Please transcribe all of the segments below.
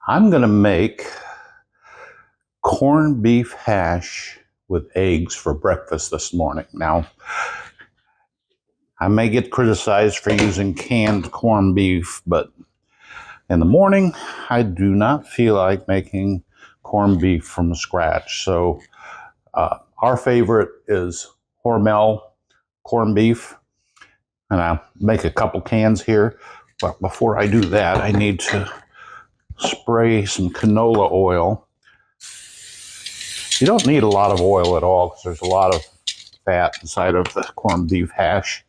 I'm going to make corned beef hash with eggs for breakfast this morning. Now, I may get criticized for using canned corned beef, but in the morning, I do not feel like making corned beef from scratch. So our favorite is Hormel corned beef, and I'll make a couple cans here. But before I do that, I need to spray some canola oil. You don't need a lot of oil at all because there's a lot of fat inside of the corned beef hash.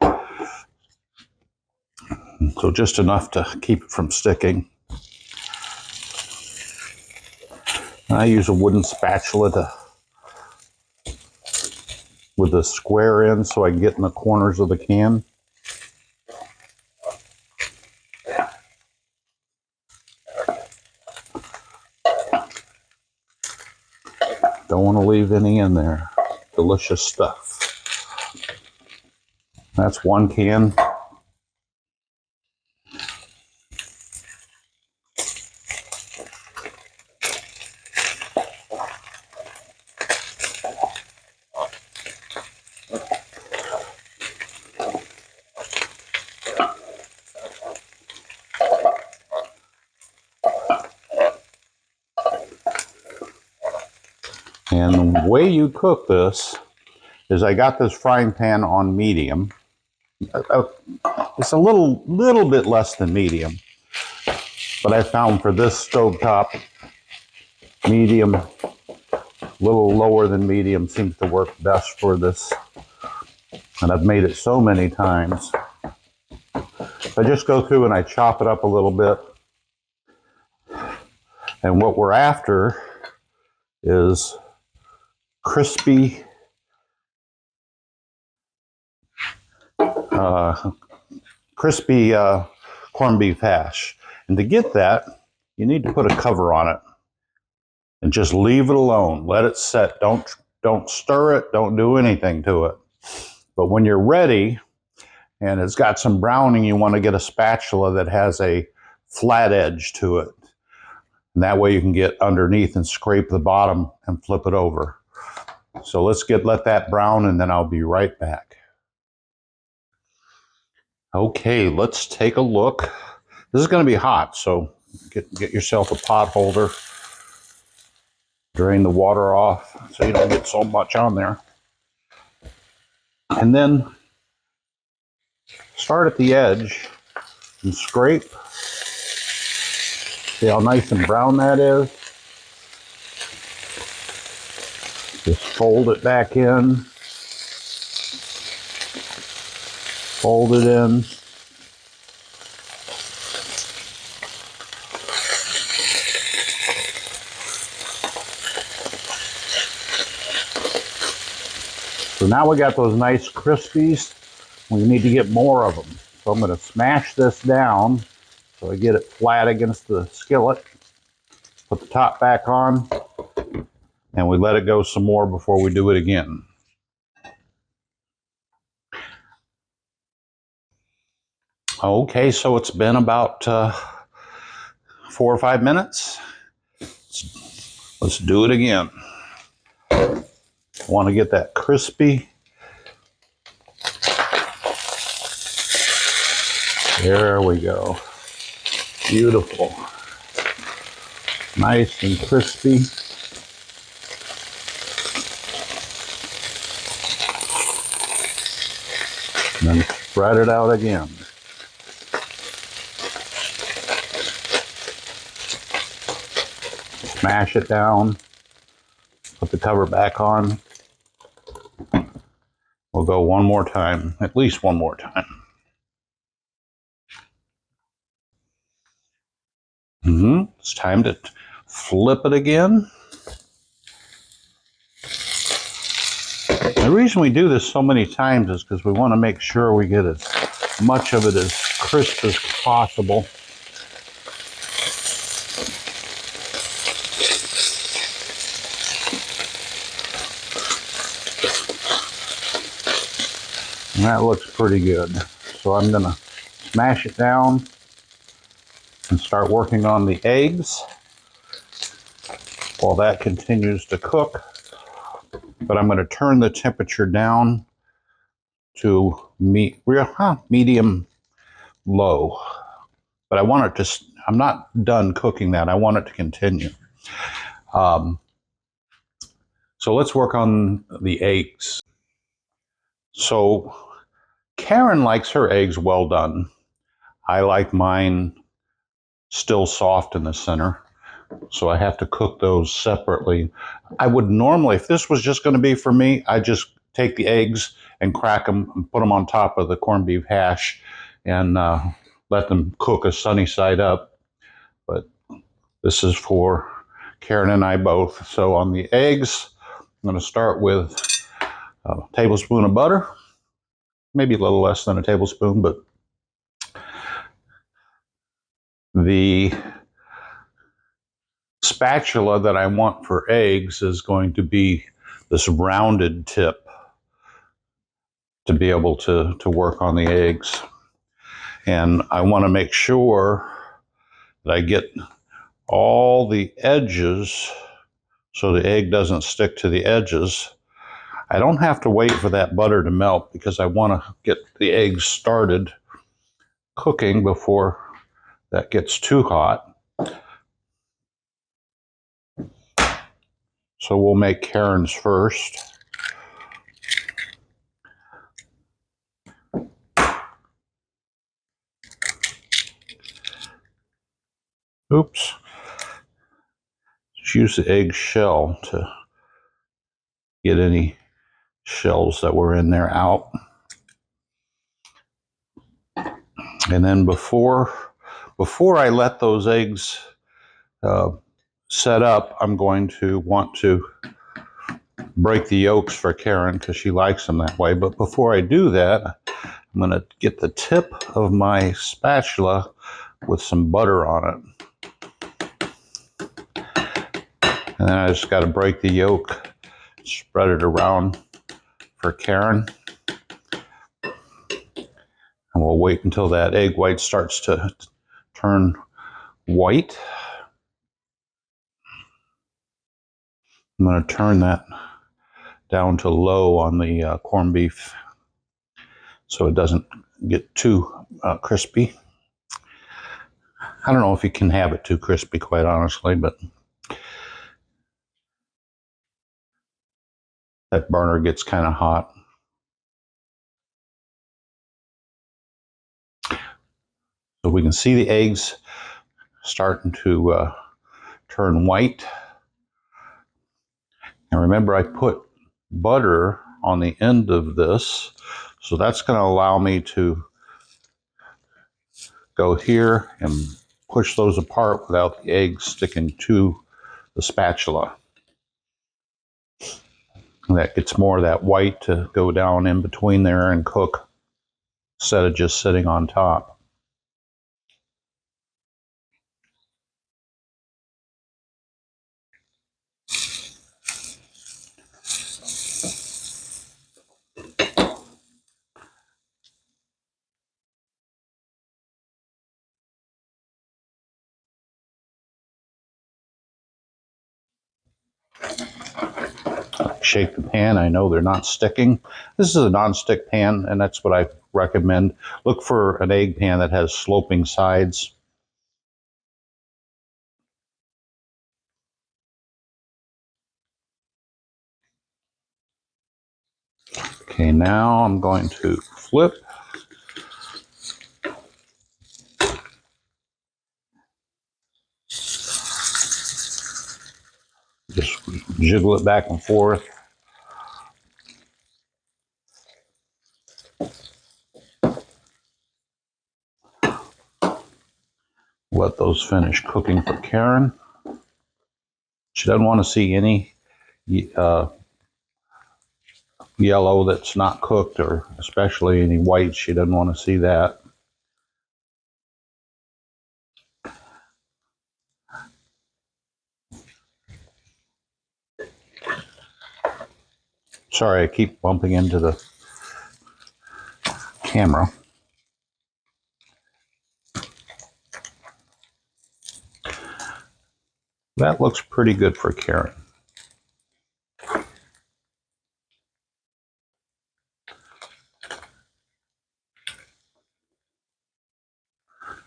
So just enough to keep it from sticking. I use a wooden spatula with a square end so I can get in the corners of the can. Don't want to leave any in there. Delicious stuff. That's one can. And the way you cook this is I got this frying pan on medium. It's a little bit less than medium, but I found for this stovetop, medium, a little lower than medium seems to work best for this. And I've made it so many times. I just go through and I chop it up a little bit. And what we're after is crispy corned beef hash. And to get that, you need to put a cover on it and just leave it alone. Let it set. Don't stir it. Don't do anything to it. But when you're ready and it's got some browning, you want to get a spatula that has a flat edge to it. And that way you can get underneath and scrape the bottom and flip it over. So let that brown, and then I'll be right back. Okay, let's take a look. This is going to be hot, so get yourself a pot holder. Drain the water off so you don't get so much on there. And then start at the edge and scrape. See how nice and brown that is? Just fold it back in. Fold it in. So now we got those nice crispies. We need to get more of them. So I'm going to smash this down so I get it flat against the skillet. Put the top back on, and we let it go some more before we do it again. Okay, so it's been about 4 or 5 minutes. Let's do it again. Want to get that crispy. There we go. Beautiful. Nice and crispy. And then spread it out again. Smash it down. Put the cover back on. We'll go one more time, at least one more time. It's time to flip it again. The reason we do this so many times is because we want to make sure we get as much of it as crisp as possible. And that looks pretty good. So I'm going to smash it down and start working on the eggs. while that continues to cook. But I'm going to turn the temperature down to medium low. But I want it to, I'm not done cooking that. I want it to continue. So let's work on the eggs. So Karen likes her eggs well done. I like mine still soft in the center. So I have to cook those separately. I would normally, if this was just going to be for me, I'd just take the eggs and crack them and put them on top of the corned beef hash and let them cook a sunny side up. But this is for Karen and I both. So on the eggs, I'm going to start with a tablespoon of butter, maybe a little less than a tablespoon, but the spatula that I want for eggs is going to be this rounded tip to be able to work on the eggs. And I want to make sure that I get all the edges so the egg doesn't stick to the edges. I don't have to wait for that butter to melt because I want to get the eggs started cooking before that gets too hot. So we'll make Karen's first. Oops. Just use the egg shell to get any shells that were in there out. And then before I let those eggs set up, I'm going to want to break the yolks for Karen because she likes them that way. But before I do that, I'm going to get the tip of my spatula with some butter on it. And then I just got to break the yolk, spread it around for Karen. And we'll wait until that egg white starts to turn white. I'm going to turn that down to low on the corned beef so it doesn't get too crispy. I don't know if you can have it too crispy, quite honestly, but that burner gets kind of hot. So we can see the eggs starting to turn white. And remember, I put butter on the end of this, so that's going to allow me to go here and push those apart without the eggs sticking to the spatula. And that gets more of that white to go down in between there and cook instead of just sitting on top. Shake the pan. I know they're not sticking. This is a non-stick pan, and that's what I recommend. Look for an egg pan that has sloping sides. Okay, now I'm going to flip. Just jiggle it back and forth. Let those finish cooking for Karen. She doesn't want to see any yellow that's not cooked, or especially any white. She doesn't want to see that. Sorry, I keep bumping into the camera. That looks pretty good for Karen.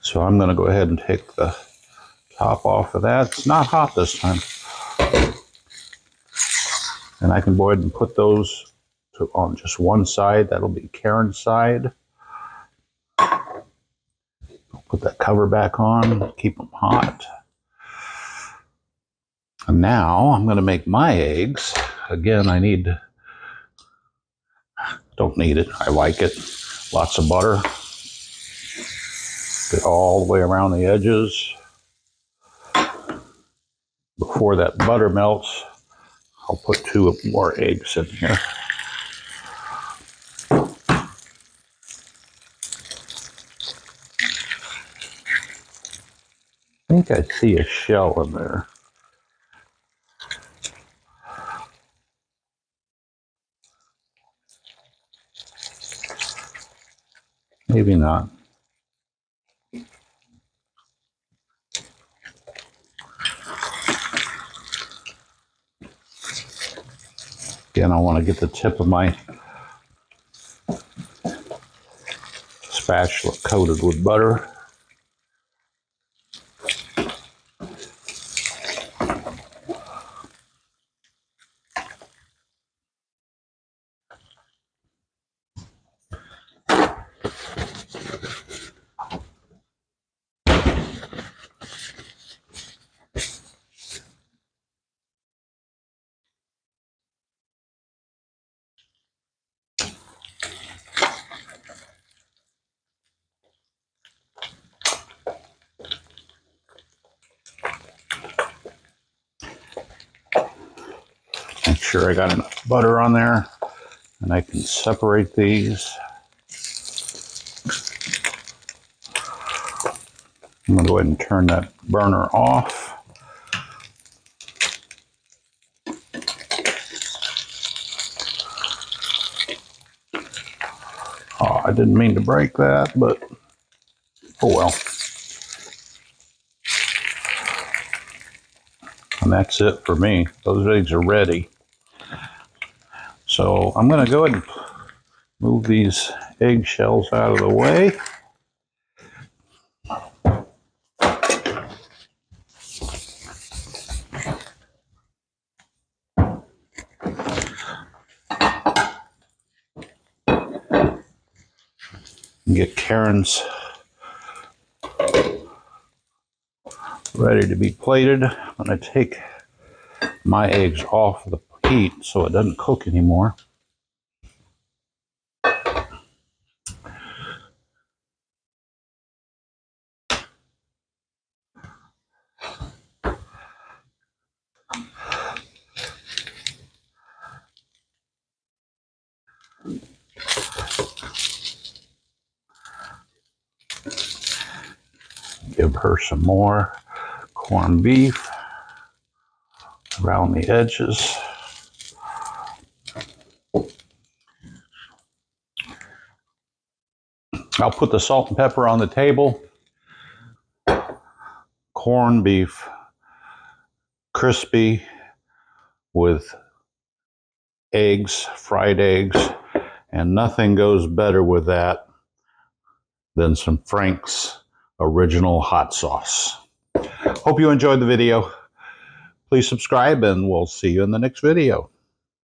So I'm going to go ahead and take the top off of that. It's not hot this time. And I can go ahead and put those on just one side. That'll be Karen's side. Put that cover back on, keep them hot. And now I'm going to make my eggs. Again, don't need it. I like it. Lots of butter. Get all the way around the edges. Before that butter melts, I'll put 2 more eggs in here. I think I see a shell in there. Maybe not. Again, I want to get the tip of my spatula coated with butter. Make sure I got enough butter on there, and I can separate these. I'm going to go ahead and turn that burner off. Oh, I didn't mean to break that, but oh well. And that's it for me. Those eggs are ready. So I'm going to go ahead and move these eggshells out of the way. Get Karen's ready to be plated. I'm going to take my eggs off the heat so it doesn't cook anymore. Give her some more corned beef around the edges. I'll put the salt and pepper on the table. Corned beef, crispy with eggs, fried eggs, and nothing goes better with that than some Frank's original hot sauce. Hope you enjoyed the video. Please subscribe and we'll see you in the next video.